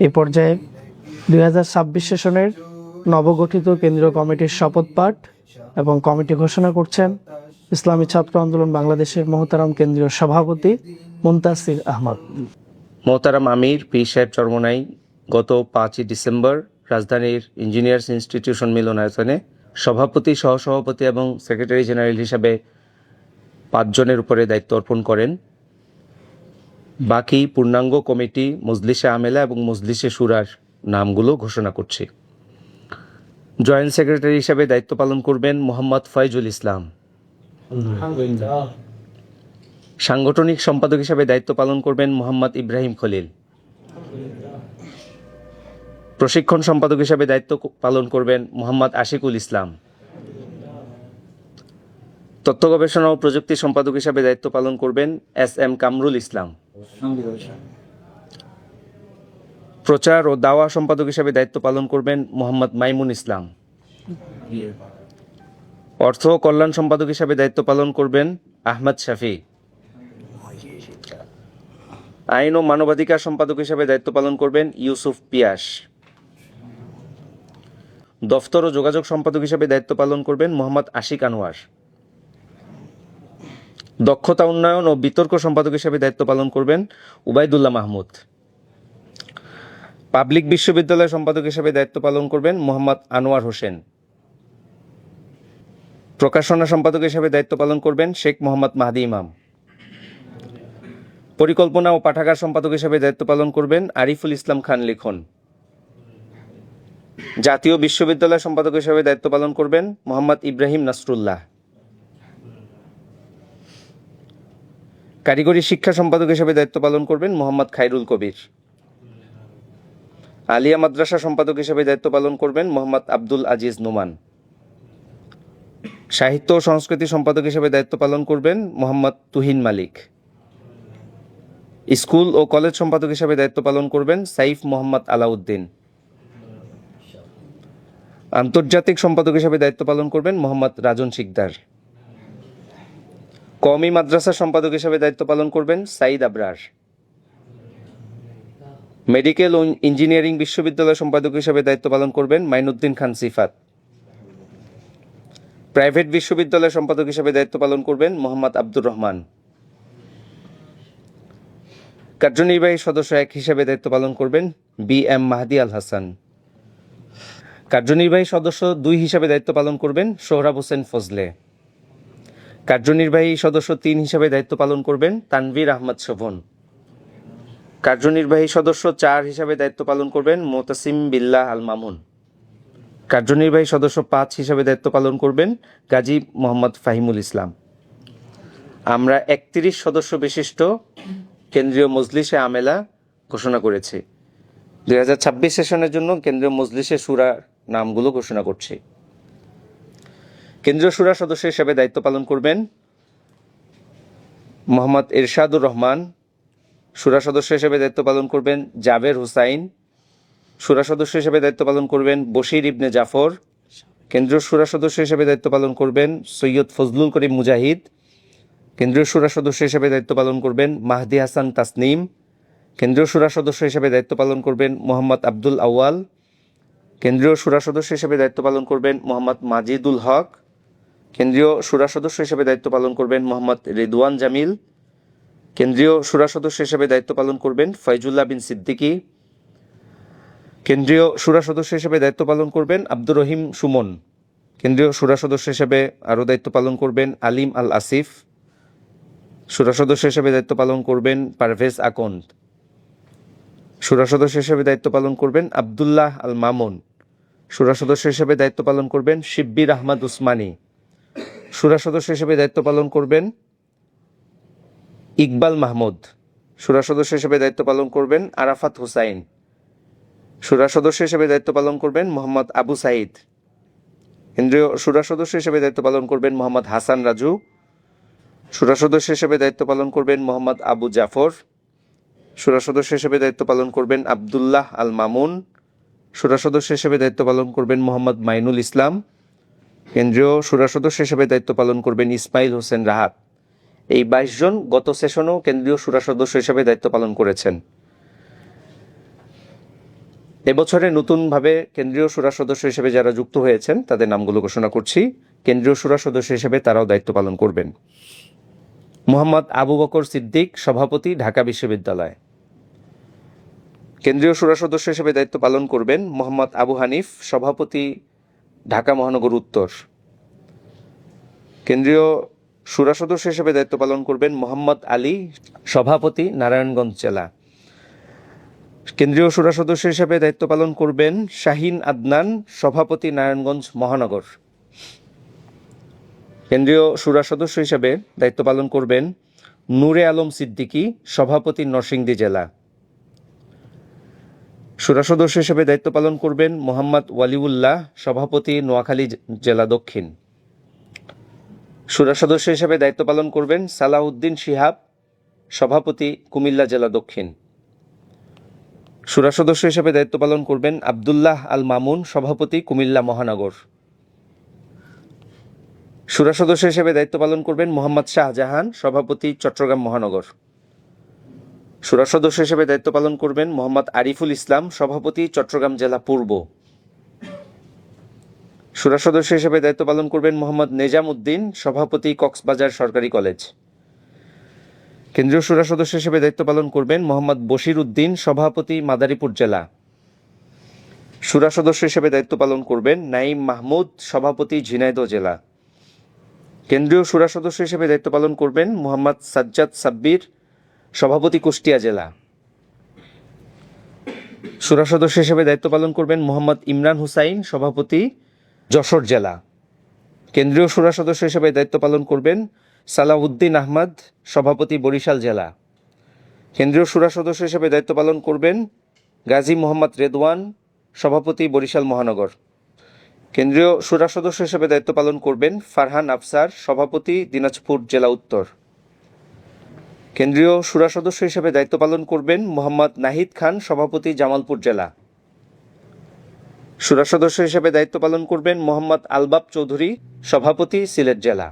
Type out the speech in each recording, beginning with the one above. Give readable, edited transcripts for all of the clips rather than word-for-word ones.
এই পর্যায়ে 2026 সেশনের নবগঠিত কেন্দ্রীয় কমিটির শপথ পাঠ এবং কমিটি ঘোষণা করছেন ইসলামী ছাত্র আন্দোলন বাংলাদেশের মোহতারাম কেন্দ্রীয় সভাপতি মুনতাসির আহমদ। মোহতারাম আমির পীর সাহেব চরমোনাই গত 5ই ডিসেম্বর রাজধানীর ইঞ্জিনিয়ার্স ইনস্টিটিউশন মিলনায়তনে সভাপতি, সহসভাপতি এবং সেক্রেটারি জেনারেল হিসাবে 5 জনের উপরে দায়িত্ব অর্পণ করেন। বাকি পূর্ণাঙ্গ কমিটি মজলিসে আমেলা এবং মজলিসে শুরার নামগুলো ঘোষণা করছি। জয়েন্ট সেক্রেটারি হিসাবে দায়িত্ব পালন করবেন মোহাম্মদ ফয়জুল ইসলাম। সাংগঠনিক সম্পাদক হিসাবে দায়িত্ব পালন করবেন মোহাম্মদ ইব্রাহিম খলিল। প্রশিক্ষণ সম্পাদক হিসাবে দায়িত্ব পালন করবেন মোহাম্মদ আশিকুল ইসলাম। তথ্য গবেষণা ও প্রযুক্তি সম্পাদক হিসাবে দায়িত্ব পালন করবেন SM কামরুল ইসলাম। প্রচার ও দাওয়া সম্পাদক হিসাবে দায়িত্ব পালন করবেন মোহাম্মদ মাইমুন ইসলাম। অর্থ ও কল্যাণ সম্পাদক হিসাবে দায়িত্ব পালন করবেন আহমদ শাফি। আইন ও মানবাধিকার সম্পাদক হিসাবে দায়িত্ব পালন করবেন ইউসুফ পিয়াস। দফতর ও যোগাযোগ সম্পাদক হিসাবে দায়িত্ব পালন করবেন মোহাম্মদ আশিক আনোয়ার। দক্ষতা উন্নয়ন ও বিতর্ক সম্পাদক হিসাবে দায়িত্ব পালন করবেন উবাইদুল্লাহ মাহমুদ। পাবলিক বিশ্ববিদ্যালয় সম্পাদক হিসাবে দায়িত্ব পালন করবেন মোহাম্মদ আনোয়ার হোসেন। প্রকাশনা সম্পাদক হিসাবে দায়িত্ব পালন করবেন শেখ মোহাম্মদ মাহদি ইমাম। পরিকল্পনা ও পাঠাগার সম্পাদক হিসাবে দায়িত্ব পালন করবেন আরিফুল ইসলাম খান লিখন। জাতীয় বিশ্ববিদ্যালয় সম্পাদক হিসাবে দায়িত্ব পালন করবেন মোহাম্মদ ইব্রাহিম নাসরুল্লাহ। কারিগরি শিক্ষা সম্পাদক হিসাবে দায়িত্ব পালন করবেন মোহাম্মদ খায়রুল কবির। আলিয়া মাদ্রাসা সম্পাদক হিসাবে দায়িত্ব পালন করবেন মোহাম্মদ আব্দুল আজিজ নোমান। সাহিত্য ও সংস্কৃতি সম্পাদক হিসাবে দায়িত্ব পালন করবেন মোহাম্মদ তুহিন মালিক। স্কুল ও কলেজ সম্পাদক হিসাবে দায়িত্ব পালন করবেন সাইফ মোহাম্মদ আলাউদ্দিন। আন্তর্জাতিক সম্পাদক হিসাবে দায়িত্ব পালন করবেন মোহাম্মদ রাজন শিকদার। কওমি মাদ্রাসা সম্পাদক হিসাবে দায়িত্ব পালন করবেন সাইদ আবরার। মেডিকেল ও ইঞ্জিনিয়ারিং বিশ্ববিদ্যালয় সম্পাদক হিসাবে দায়িত্ব পালন করবেন মাইনুদ্দিন খান সিফাত। প্রাইভেট বিশ্ববিদ্যালয় সম্পাদক হিসাবে দায়িত্ব পালন করবেন মোহাম্মদ আব্দুর রহমান। কার্যনির্বাহী সদস্য 1 হিসাবে দায়িত্ব পালন করবেন BM মাহদি আল হাসান। কার্যনির্বাহী সদস্য 2 হিসাবে দায়িত্ব পালন করবেন সোহরাব হোসেন ফজলে। কার্যনির্বাহী সদস্য 3 হিসাবে দায়িত্ব পালন করবেন তানভীর আহমদ শোভন। কার্যনির্বাহী সদস্য 4 হিসাবে দায়িত্ব পালন করবেন মোতাসিম বিল্লাহ আল মামুন। কার্যনির্বাহী সদস্য 5 হিসাবে দায়িত্ব পালন করবেন গাজী মোহাম্মদ ফাহিমুল ইসলাম। আমরা 31 সদস্য বিশিষ্ট কেন্দ্রীয় মজলিসে আমেলা ঘোষণা করেছি। 2026 সেশনের জন্য কেন্দ্রীয় মজলিসে শুরার নামগুলো ঘোষণা করছি। কেন্দ্রীয় শুরা সদস্য হিসেবে দায়িত্ব পালন করবেন মোহাম্মদ এরশাদুর রহমান। শুরা সদস্য হিসেবে দায়িত্ব পালন করবেন জাবের হুসাইন। শুরা সদস্য হিসেবে দায়িত্ব পালন করবেন বশির ইবনে জাফর। কেন্দ্রীয় শুরা সদস্য হিসেবে দায়িত্ব পালন করবেন সৈয়দ ফজলুল করিম মুজাহিদ। কেন্দ্রীয় শুরা সদস্য হিসেবে দায়িত্ব পালন করবেন মাহদি হাসান তাসনিম। কেন্দ্রীয় শুরা সদস্য হিসেবে দায়িত্ব পালন করবেন মোহাম্মদ আব্দুল আউয়াল। কেন্দ্রীয় শুরা সদস্য হিসেবে দায়িত্ব পালন করবেন মোহাম্মদ মাজিদুল হক। কেন্দ্রীয় শুরা সদস্য হিসেবে দায়িত্ব পালন করবেন মোহাম্মদ রিদওয়ান জামিল। কেন্দ্রীয় শুরা সদস্য হিসেবে দায়িত্ব পালন করবেন ফয়জুল্লাহ বিন সিদ্দিকী। কেন্দ্রীয় শুরা সদস্য হিসেবে দায়িত্ব পালন করবেন আব্দুর রহিম সুমন। কেন্দ্রীয় শুরা সদস্য হিসেবে আরও দায়িত্ব পালন করবেন আলিম আল আসিফ। শুরা সদস্য হিসেবে দায়িত্ব পালন করবেন পারভেজ আকন্দ। শুরা সদস্য হিসেবে দায়িত্ব পালন করবেন আবদুল্লাহ আল মামুন। শুরা সদস্য হিসেবে দায়িত্ব পালন করবেন শিব্বির আহমদ উসমানী। শুরা সদস্য হিসেবে দায়িত্ব পালন করবেন ইকবাল মাহমুদ। শুরা সদস্য হিসেবে দায়িত্ব পালন করবেন আরাফাত হুসাইন। শুরা সদস্য হিসেবে দায়িত্ব পালন করবেন মোহাম্মদ আবু সাইদ। কেন্দ্রীয় শুরা সদস্য হিসেবে দায়িত্ব পালন করবেন মোহাম্মদ হাসান রাজু। শুরা সদস্য হিসেবে দায়িত্ব পালন করবেন মোহাম্মদ আবু জাফর। শুরা সদস্য হিসেবে দায়িত্ব পালন করবেন আবদুল্লাহ আল মামুন। শুরা সদস্য হিসেবে দায়িত্ব পালন করবেন মোহাম্মদ মাইনুল ইসলাম। কেন্দ্রীয় শুরা সদস্য হিসেবে দায়িত্ব পালন করবেন ইসমাইল হোসেন রাহাত। এই 22 জন গত সেশনেও কেন্দ্রীয় শুরা সদস্য হিসেবে দায়িত্ব পালন করেছেন। এবছরে নতুনভাবে কেন্দ্রীয় শুরা সদস্য হিসেবে যারা যুক্ত হয়েছেন তাদের নামগুলো ঘোষণা করছি। কেন্দ্রীয় শুরা সদস্য হিসেবে তারাও দায়িত্ব পালন করবেন। মোহাম্মদ আবু বকর সিদ্দিক, সভাপতি, ঢাকা বিশ্ববিদ্যালয়। কেন্দ্রীয় শুরা সদস্য হিসেবে দায়িত্ব পালন করবেন মোহাম্মদ আবু হানিফ, সভাপতি, ঢাকা মহানগর উত্তর। কেন্দ্রীয় শুরা সদস্য হিসেবে দায়িত্ব পালন করবেন মোহাম্মদ আলী, সভাপতি, নারায়ণগঞ্জ জেলা। কেন্দ্রীয় শুরা সদস্য হিসেবে দায়িত্ব পালন করবেন শাহিন আদনান, সভাপতি, নারায়ণগঞ্জ মহানগর। কেন্দ্রীয় শুরা সদস্য হিসেবে দায়িত্ব পালন করবেন নূরে আলম সিদ্দিকী, সভাপতি, নরসিংদী জেলা। শুরা সদস্য হিসেবে দায়িত্ব পালন করবেন মোহাম্মদ ওয়ালিউল্লাহ, সভাপতি, নোয়াখালী জেলা দক্ষিণ। শুরা সদস্য হিসেবে দায়িত্ব পালন করবেন সালাউদ্দিন শিহাব, সভাপতি, কুমিল্লা জেলা দক্ষিণ। শুরা সদস্য হিসেবে দায়িত্ব পালন করবেন আবদুল্লাহ আল মামুন, সভাপতি, কুমিল্লা মহানগর। শুরা সদস্য হিসেবে দায়িত্ব পালন করবেন মোহাম্মদ শাহজাহান, সভাপতি, চট্টগ্রাম মহানগর। শুরা সদস্য হিসেবে দায়িত্ব পালন করবেন মোহাম্মদ আরিফুল ইসলাম, সভাপতি, চট্টগ্রাম জেলা পূর্ব। শুরা সদস্য হিসেবে দায়িত্ব পালন করবেন মোহাম্মদ নেজাম উদ্দিন, সভাপতি, কক্সবাজার সরকারি কলেজ। কেন্দ্রীয় শুরা সদস্য হিসেবে দায়িত্ব পালন করবেন মোহাম্মদ বশির উদ্দিন, সভাপতি, মাদারীপুর জেলা। শুরা সদস্য হিসেবে দায়িত্ব পালন করবেন নাইম মাহমুদ, সভাপতি, ঝিনাইদহ জেলা। কেন্দ্রীয় শুরা সদস্য হিসেবে দায়িত্ব পালন করবেন মোহাম্মদ সাজ্জাদ সাব্বির, সভাপতি, কুষ্টিয়া জেলা। শুরা সদস্য হিসেবে দায়িত্ব পালন করবেন মোহাম্মদ ইমরান হুসাইন, সভাপতি, যশোর জেলা। কেন্দ্রীয় শুরা সদস্য হিসেবে দায়িত্ব পালন করবেন সালাউদ্দিন আহমদ, সভাপতি, বরিশাল জেলা। কেন্দ্রীয় শুরা সদস্য হিসেবে দায়িত্ব পালন করবেন গাজী মোহাম্মদ রেদওয়ান, সভাপতি, বরিশাল মহানগর। কেন্দ্রীয় শুরা সদস্য হিসেবে দায়িত্ব পালন করবেন ফারহান আফসার, সভাপতি, দিনাজপুর জেলা উত্তর। কেন্দ্রীয় শুরা সদস্য হিসেবে দায়িত্ব পালন করবেন মোহাম্মদ নাহিদ খান, সভাপতি, জামালপুর জেলা। শুরা সদস্য হিসেবে দায়িত্ব পালন করবেন মোহাম্মদ আলবাব চৌধুরী, সভাপতি, সিলেট জেলা।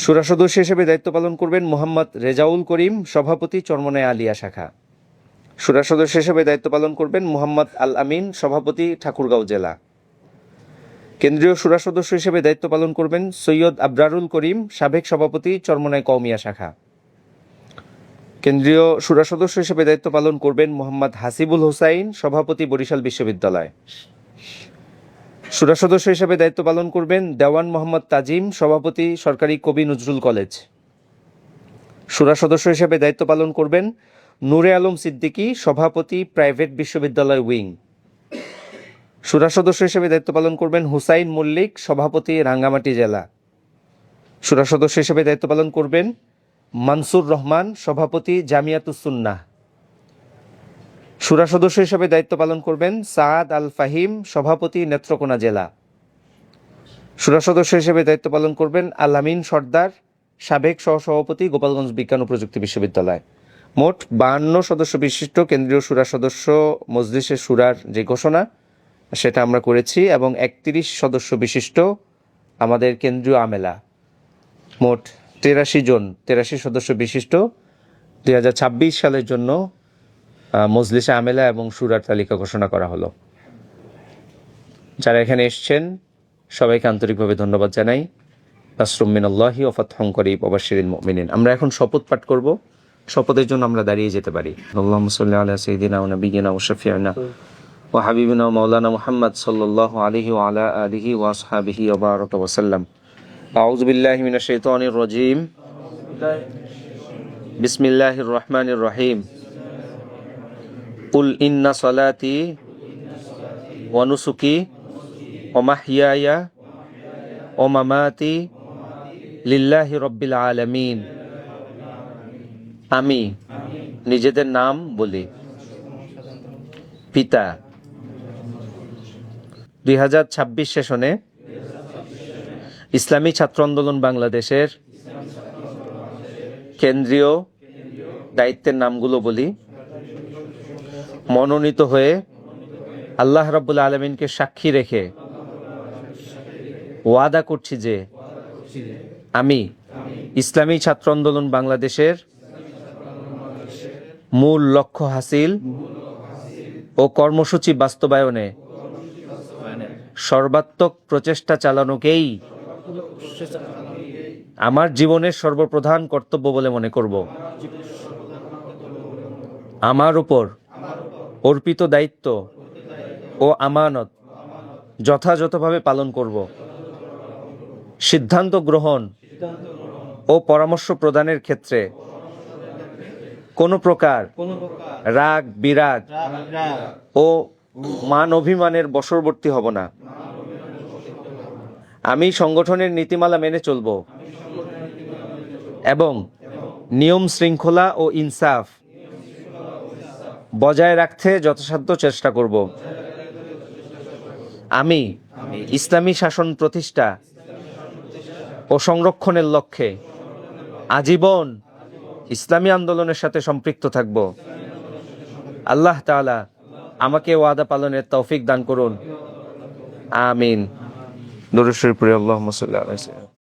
শুরা সদস্য হিসেবে দায়িত্ব পালন করবেন মোহাম্মদ রেজাউল করিম, সভাপতি, চরমনাই আলিয়া শাখা। শুরা সদস্য হিসেবে দায়িত্ব পালন করবেন মোহাম্মদ আল আমিন, সভাপতি, ঠাকুরগাঁও জেলা। কেন্দ্রীয় শুরা সদস্য হিসেবে দায়িত্ব পালন করবেন সৈয়দ আবরারুল করিম, সাবেক সভাপতি, চরমনাই কওমিয়া শাখা। কেন্দ্রীয় শুরা সদস্য হিসেবে দায়িত্ব পালন করবেন মোহাম্মদ হাসিবুল হুসাইন, সভাপতি, বরিশাল বিশ্ববিদ্যালয়। শুরা সদস্য হিসেবে দায়িত্ব পালন করবেন দেওয়ান মোহাম্মদ তাজিম, সভাপতি, সরকারি কবি নজরুল কলেজ। শুরা সদস্য হিসেবে দায়িত্ব পালন করবেন নূরে আলম সিদ্দিকী, সভাপতি, প্রাইভেট বিশ্ববিদ্যালয় উইং। শুরা সদস্য হিসেবে দায়িত্ব পালন করবেন হুসাইন মল্লিক, সভাপতি, রাঙ্গামাটি জেলা। শুরা সদস্য হিসেবে দায়িত্ব পালন করবেন মানসুর রহমান, সভাপতি, জামিয়াতুস সুন্নাহ। শুরা সদস্য হিসেবে দায়িত্ব পালন করবেন সাদ আল ফাহিম, সভাপতি, নেত্রকোনা জেলা। শুরা সদস্য হিসেবে দায়িত্ব পালন করবেন আল আমিন সর্দার, সাবেক সহসভাপতি, গোপালগঞ্জ বিজ্ঞান ও প্রযুক্তি বিশ্ববিদ্যালয়। মোট 52 সদস্য বিশিষ্ট কেন্দ্রীয় শুরা সদস্য মজলিসে শুরার যে ঘোষণা সেটা আমরা করেছি, এবং 31 সদস্য বিশিষ্ট আমাদের কেন্দ্রীয় আমেলা। মোট 83 সদস্য বিশিষ্ট 2026 সালের জন্য মজলিসে আমেলা এবং শুরার তালিকা ঘোষণা করা হলো। যারা এখানে এসছেন সবাইকে আন্তরিকভাবে ধন্যবাদ জানাই। নাসরুম মিনাল্লাহি ওয়া ফাতহুন করিব ওয়া বাশশিরিল মুমিনিন। আমরা এখন শপথ পাঠ করব। শপথের জন্য আমরা দাঁড়িয়ে যেতে পারি। আল্লাহুম্মা সাল্লি আলা সাইয়্যিদিনা ওয়া নাবিয়্যিনা ওয়া শাফিঈনা ওয়া হাবিবিনা ওয়া মাওলানা মুহাম্মদ সাল্লাল্লাহু আলাইহি ওয়া আলা আলিহি ওয়া আসহাবিহি ওয়া বারাকা ওয়া সাল্লাম। আউযু বিল্লাহি মিনাশ শাইতানির রাজীম। বিসমিল্লাহির রহমানির রহিম। কুল ইন্না সালাতি ওয়া নুসুকি ওয়া মাহইয়ায়া ওয়া মামাতি লিল্লাহি রাব্বিল আলামিন। আমি নিজেদের নাম বলি। পিতা। 2026 সেশনে ইসলামী ছাত্র আন্দোলন বাংলাদেশের কেন্দ্রীয় দায়িত্বের নামগুলো বলি। মনোনীত হয়ে আল্লাহ রাব্বুল আলামিনকে সাক্ষী রেখে ওয়াদা করছি যে আমি ইসলামী ছাত্র আন্দোলন বাংলাদেশের মূল লক্ষ্য হাসিল ও কর্মসূচি বাস্তবায়নে সর্বাত্মক প্রচেষ্টা চালানোকেই আমার জীবনের সর্বপ্রধান কর্তব্য বলে মনে করব। আমার উপর অর্পিত দায়িত্ব ও আমানত যথাযথভাবে পালন করব। সিদ্ধান্ত গ্রহণ ও পরামর্শ প্রদানের ক্ষেত্রে কোনো প্রকার রাগ বিরাগ ও মান অভিমানের বশবর্তী হব না। আমি সংগঠনের নীতিমালা মেনে চলব এবং নিয়ম শৃঙ্খলা ও ইনসাফ বজায় রাখতে যথাসাধ্য চেষ্টা করব। আমি ইসলামী শাসন প্রতিষ্ঠা ও সংরক্ষণের লক্ষ্যে আজীবন ইসলামী আন্দোলনের সাথে সম্পৃক্ত থাকব। আল্লাহ তাআলা আমাকে ওয়াদা পালনের তৌফিক দান করুন। আমিন। দরুদ শরীফ পড়ি আল্লাহুম্মা সাল্লি আলা সাইয়্যিদিনা